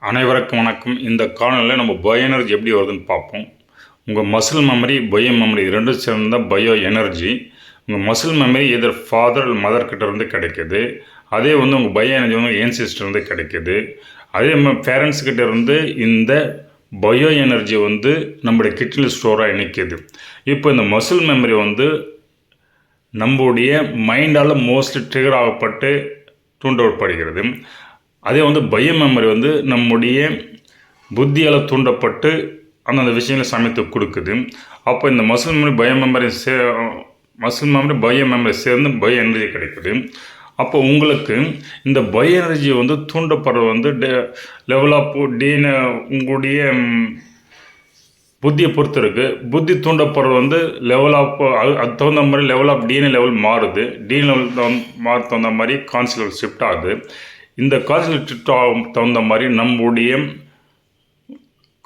அனைவருக்கும் வணக்கம். இந்த காணொலியில் நம்ம பயோ எனர்ஜி எப்படி வருதுன்னு பார்ப்போம். உங்கள் மசில் மெமரி, பயோ மெமரி ரெண்டும் சேர்ந்த பயோ எனர்ஜி. உங்கள் மசில் மெமரி எதிர் ஃபாதர் இல்லை மதர் கிட்டேருந்து கிடைக்கிது. அதே உங்கள் பயோ எனர்ஜி ஏன்சிஸ்டர்லேருந்து கிடைக்கிது. அதே பேரண்ட்ஸ் கிட்ட இருந்து இந்த பயோ எனர்ஜி நம்முடைய கிட்னியில் ஸ்டோராக நிற்கிது. இப்போ இந்த மசில் மெமரி நம்முடைய மைண்டால் மோஸ்ட்லி ட்ரிகர் ஆகப்பட்டு தூண்டப்படுகிறது. அதே பயோ மெமரி நம்முடைய புத்தியால் தூண்டப்பட்டு அந்தந்த விஷயங்களை சமைத்து கொடுக்குது. அப்போ இந்த மசில் மெமரி பயோ மெமரி சேர்ந்து பயோ எனர்ஜி கிடைக்குது. அப்போ உங்களுக்கு இந்த பயோ எனர்ஜி தூண்டப்படுறது லெவல் ஆஃப் டீன உங்களுடைய புத்தியை பொறுத்து இருக்குது. புத்தி தூண்டப்படுறது லெவல் ஆஃப் அது தகுந்த மாதிரி லெவல் ஆஃப் டிஎன்ஏ லெவல் மாறுது. டிஎன்ஏ லெவல் மாற தகுந்த மாதிரி கான்சியஸ் ஷிஃப்ட் ஆகுது. இந்த கான்சியஸ் ஷிஃப்ட் தகுந்த மாதிரி நம்முடைய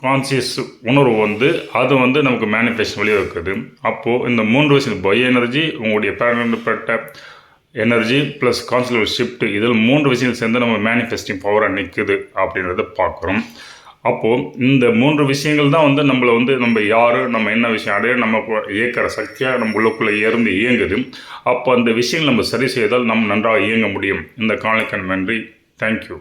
கான்சியஸ் உணர்வு அது நமக்கு மேனிஃபெஸ்ட் வெளியே இருக்குது. அப்போது இந்த 3 விஷயம் பயோ எனர்ஜி, உங்களுடைய பேரண்ட்பட்ட எனர்ஜி ப்ளஸ் கான்சியஸ் ஷிஃப்ட், இதில் 3 விஷயங்கள் சேர்ந்து நம்ம மேனிஃபெஸ்டிங் பவராக நிற்குது அப்படின்றத பார்க்குறோம். அப்போது இந்த 3 விஷயங்கள் தான் நம்மளை நம்ம யார், நம்ம என்ன விஷயம் அடைய நம்ம இயக்கிற சக்தியாக நம்ம உள்ளுக்குள்ளே இயங்குது. அப்போ அந்த விஷயங்கள் நம்ம சரி செய்தால் நம்ம நன்றாக இயங்க முடியும். இந்த காணொளிக்கு நன்றி. தேங்க்யூ.